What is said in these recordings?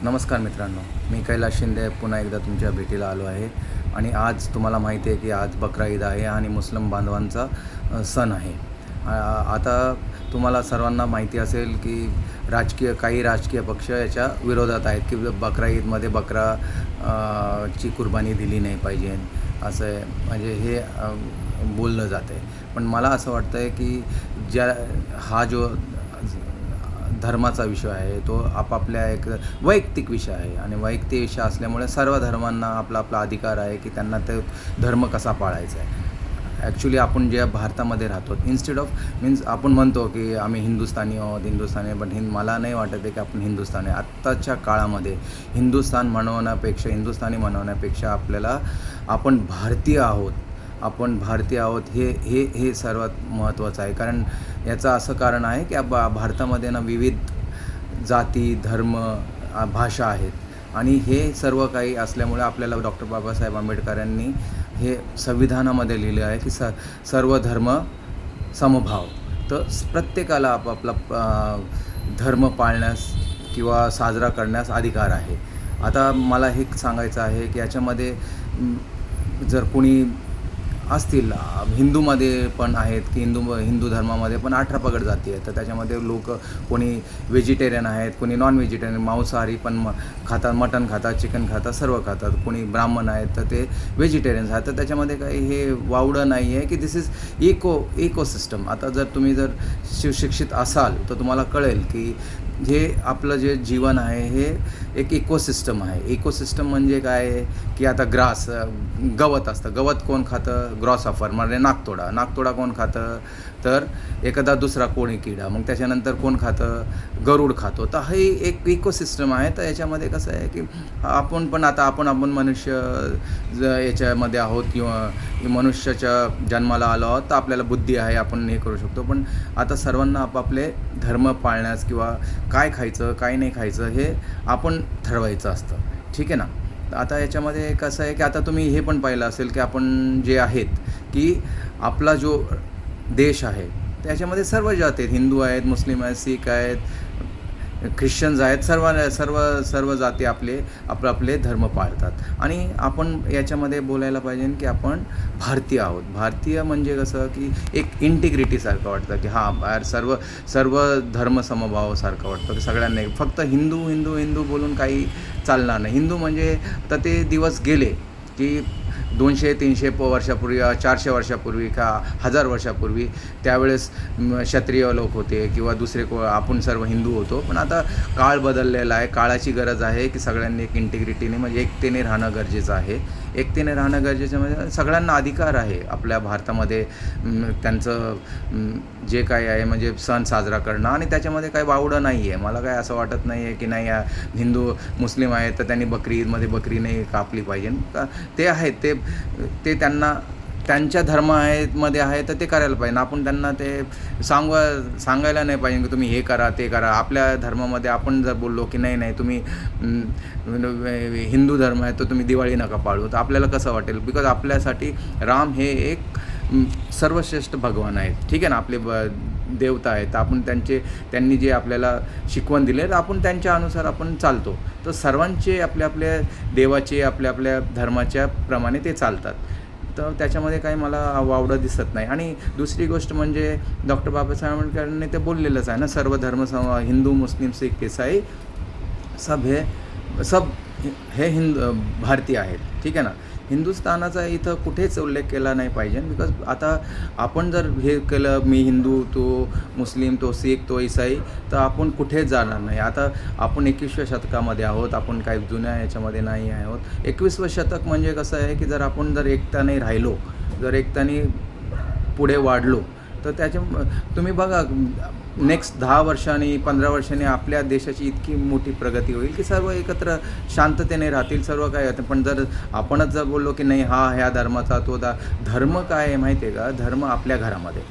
नमस्कार मित्रांनो, मी कैलास शिंदे पुन्हा एकदा तुमच्या भेटीला आलो आहे. आणि आज तुम्हाला माहिती आहे की आज बकरा ईद आहे आणि मुस्लिम बांधवांचा सण आहे. आता तुम्हाला सर्वांना माहिती असेल की काही राजकीय पक्ष याच्या विरोधात आहेत की बकरा ईदमध्ये ची कुर्बानी दिली नाही पाहिजे, असं आहे. म्हणजे हे बोललं जातं आहे. पण मला असं वाटतं आहे की हा जो धर्माचा विषय आहे तो आपापल्या एक वैयक्तिक विषय आहे आणि वैयक्तिक विषय असल्यामुळे सर्व धर्मांना आपला आपला अधिकार आहे की त्यांना ते धर्म कसा पाळायचा आहे. ॲक्च्युली आपण जे भारतामध्ये राहतो, इन्स्टेड ऑफ मीन्स आपण म्हणतो की आम्ही हिंदुस्थानी आहोत, बट मला नाही वाटत आहे की आपण हिंदुस्थानी. आत्ताच्या काळामध्ये हिंदुस्थानी म्हणवण्यापेक्षा आपण भारतीय आहोत हे सर्वात महत्त्वाचं आहे. कारण याचं असं कारण आहे की भारतामध्ये विविध जाती, धर्म, भाषा आहेत आणि हे सर्व काही असल्यामुळे आपल्याला डॉक्टर बाबासाहेब आंबेडकरांनी हे संविधानामध्ये लिहिलं आहे की सर्व धर्म समभाव. तर प्रत्येकाला आपापला धर्म पाळण्यास किंवा साजरा करण्यास अधिकार आहे. आता मला हे सांगायचं आहे की याच्यामध्ये जर कोणी असतील, हिंदूमध्ये पण आहेत की हिंदू धर्मामध्ये पण 18 पगड जाती आहेत. तर त्याच्यामध्ये कोणी व्हेजिटेरियन आहेत, कोणी नॉन व्हेजिटेरियन, मांसाहारी पण खातात, मटण खातात, चिकन खातात, सर्व खातात. कोणी ब्राह्मण आहेत तर ते व्हेजिटेरियन्स आहेत. तर त्याच्यामध्ये काही हे वावडं नाही आहे की दिस इज इकोसिस्टम. आता जर तुम्ही सुशिक्षित असाल तर तुम्हाला कळेल की आपलं जे जीवन आहे हे एक इकोसिस्टम आहे. इकोसिस्टम म्हणजे काय आहे की आता गवत असतं. गवत कोण खातं? ग्रॉसऑफर म्हणजे नाकतोडा कोण खातं? तर एखादा दुसरा कोणी किडा. मग त्याच्यानंतर कोण खातं? गरुड खातो. तर हे एक इकोसिस्टम आहे. तर याच्यामध्ये कसं आहे की आपण मनुष्य याच्यामध्ये आहोत किंवा मनुष्याच्या जन्माला आलो आहोत तर आपल्याला बुद्धी आहे, आपण हे करू शकतो. पण आता सर्वांना आपापले धर्म पाळण्यास किंवा काय खायचं काय नाही खायचं हे आपण ठरवायचं असतं. ठीक आहे ना. आता याच्यामध्ये कसं आहे की आता तुम्ही हे पण पाहिलं असेल की आपण जे आहेत की आपला जो देश आहे त्याच्यामध्ये सर्व जाती आहेत. हिंदू आहेत, मुस्लिम आहेत, शीख आहेत, ख्रिश्चन्स आहेत. सर्व जाती आपले धर्म पाळतात. आणि आपण याच्यामध्ये बोलायला पाहिजे की आपण भारतीय आहोत. भारतीय म्हणजे कसं की एक इंटिग्रिटीसारखं वाटतं की सर्व धर्म समभावासारखं वाटतं की सगळ्यांना फक्त हिंदू बोलून काही चालणार नाही. हिंदू म्हणजे तर ते दिवस गेले की 200-300 वर्षापूर्वी, 400 वर्षापूर्वी का 1000 वर्षापूर्वी त्यावेळेस क्षत्रिय लोक होते किंवा दुसरे आपण सर्व हिंदू होतो. पण आता काळ बदललेला आहे. काळाची गरज आहे की सगळ्यांनी एक इंटिग्रिटीने म्हणजे एकतेने राहणं गरजेचं आहे. म्हणजे सगळ्यांना अधिकार आहे आपल्या भारतामध्ये त्यांचं जे काय आहे म्हणजे सण साजरा करणं. आणि त्याच्यामध्ये काही वावडं नाही आहे. मला काय असं वाटत नाही आहे की नाही हिंदू मुस्लिम आहेत तर त्यांनी बकरी ईदमध्ये बकरी नाही कापली पाहिजे. ते आहेत ते त्यांना त्यांच्या मध्ये आहे तर ते करायला पाहिजे. आपण त्यांना ते सांगायला नाही पाहिजे की तुम्ही हे करा ते करा. आपल्या धर्मामध्ये आपण जर बोललो की नाही तुम्ही हिंदू धर्म आहे तर तुम्ही दिवाळी नका पाळू, तर आपल्याला कसं वाटेल? बिकॉज आपल्यासाठी राम हे एक सर्वश्रेष्ठ भगवान आहेत. ठीक आहे ना. आपले देवता आहेत. आपण त्यांनी जे आपल्याला शिकवण दिले तर आपण त्यांच्या अनुसार आपण चालतो. तर सर्वांचे आपल्या देवाचे आपल्या धर्माच्या प्रमाणे ते चालतात. तर त्याच्यामध्ये काही मला वावडं दिसत नाही. आणि दुसरी गोष्ट म्हणजे डॉक्टर बाबासाहेब आंबेडकरांनी ते बोललेलंच आहे ना, सर्व धर्म हिंदू, मुस्लिम, शीख, ईसाई सब हे भारतीय आहेत. ठीक आहे ना. हिंदुस्थानाचा इथं कुठेच उल्लेख केला नाही पाहिजे. बिकॉज आता आपण जर हे केलं, मी हिंदू, तो मुस्लिम, तो शीख, तो ईसाई, तर आपण कुठेच जाणार नाही. आता आपण 21व्या शतकामध्ये आहोत. आपण काही जुन्या याच्यामध्ये नाही आहोत. 21वं शतक म्हणजे कसं आहे की जर एकताने राहिलो, जर एकताने पुढे वाढलो तर तुम्ही बघा नेक्स्ट 10 वर्षांनी 15 वर्षांनी आपल्या देशाची इतकी मोठी प्रगती होईल की सर्व एकत्र शांततेने राहतील, सर्व काय होतं. पण जर आपणच जर बोललो की नाही ह्या धर्माचा धर्म काय आहे माहिती आहे का? धर्म आपल्या घरामध्ये.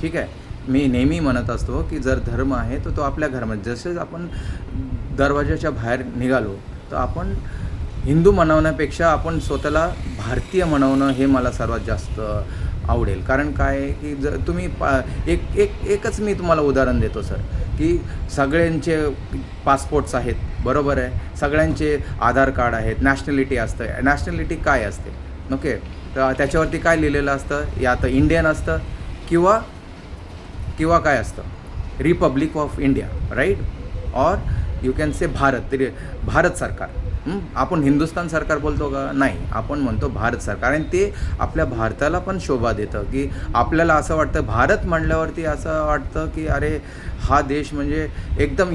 ठीक आहे. मी नेहमी म्हणत असतो की जर धर्म आहे तर तो आपल्या घरामध्ये. जसे आपण दरवाजाच्या बाहेर निघालो तर आपण हिंदू म्हणवण्यापेक्षा आपण स्वतःला भारतीय म्हणवणं हे मला सर्वात जास्त आवडेल. कारण काय आहे की जर तुम्ही एकच मी तुम्हाला उदाहरण देतो सर, की सगळ्यांचे पासपोर्ट्स आहेत, बरोबर आहे. सगळ्यांचे आधार कार्ड आहेत, नॅशनॅलिटी असतं. नॅशनॅलिटी काय असते? ओके, तर त्याच्यावरती काय लिहिलेलं असतं? या तर इंडियन असतं किंवा काय असतं? Republic of India, right? Or you can say Bharat Sarkar. आपण हिंदुस्थान सरकार बोलतो का? नाही, आपण म्हणतो भारत सरकार. आणि ते आपल्या भारताला पण शोभा देतं, की आपल्याला असं वाटतं, भारत म्हणल्यावरती असं वाटतं की अरे हा देश म्हणजे एकदम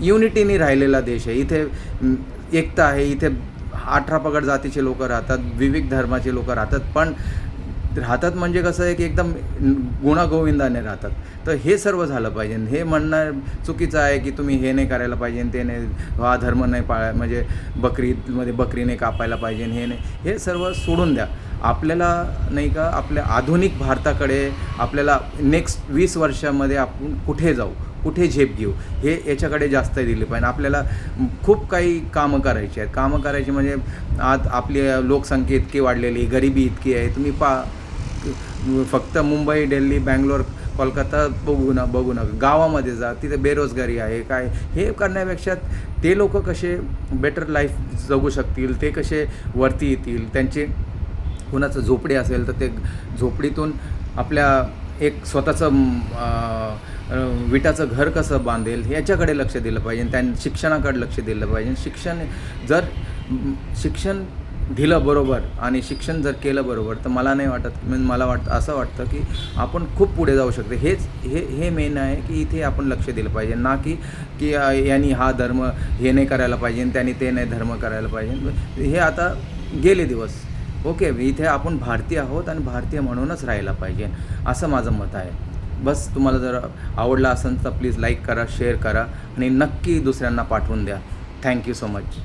युनिटीने राहिलेला देश आहे. इथे एकता आहे. इथे 18 पगड जातीचे लोक राहतात, विविध धर्माचे लोक राहतात, पण राहतात म्हणजे कसं आहे की एकदम गुणागोविंदाने राहतात. तर हे सर्व झालं पाहिजे. हे म्हणणं चुकीचं आहे की तुम्ही हे नाही करायला पाहिजे, ते नाही, हा धर्म नाही म्हणजे बकरीमध्ये बकरी नाही कापायला पाहिजे, हे नाही, हे सर्व सोडून द्या. आपल्याला नाही का आपल्या आधुनिक भारताकडे आपल्याला नेक्स्ट 20 वर्षामध्ये आपण कुठे जाऊ, कुठे झेप घेऊ, हे याच्याकडे जास्त दिली पाहिजे. आपल्याला खूप काही कामं करायची आहेत. कामं करायची म्हणजे आज आपली लोकसंख्या इतकी वाढलेली, गरिबी इतकी आहे. तुम्ही फक्त मुंबई, दिल्ली, बँगलोर, कोलकाता बघू नका. गावामध्ये जा, तिथे बेरोजगारी आहे. काय हे करण्यापेक्षा ते लोक कसे बेटर लाईफ जगू शकतील, ते कसे वरती येतील, त्यांचे कुणाचं झोपडी असेल तर ते झोपडीतून आपल्या एक स्वतःचं विटाचं घर कसं बांधेल याच्याकडे लक्ष दिलं पाहिजे. शिक्षणाकडे लक्ष दिलं पाहिजे. शिक्षण दिलं बरोबर आणि शिक्षण जर केलं बरोबर तर मला नाही वाटत, मला असं वाटतं की आपण खूप पुढे जाऊ शकतो. हे मेन आहे की इथे आपण लक्ष दिलं पाहिजे, ना की यांनी हा धर्म हे नाही करायला पाहिजे, त्यांनी ते नाही धर्म करायला पाहिजे. हे आता गेले दिवस. ओके, इथे आपण भारतीय आहोत आणि भारतीय म्हणूनच राहायला पाहिजे, असं माझं मत आहे. बस तुम्हाला जर आवडला असेल तर प्लीज लाईक करा, शेअर करा आणि नक्की दुसऱ्यांना पाठवून द्या. Thank you so much.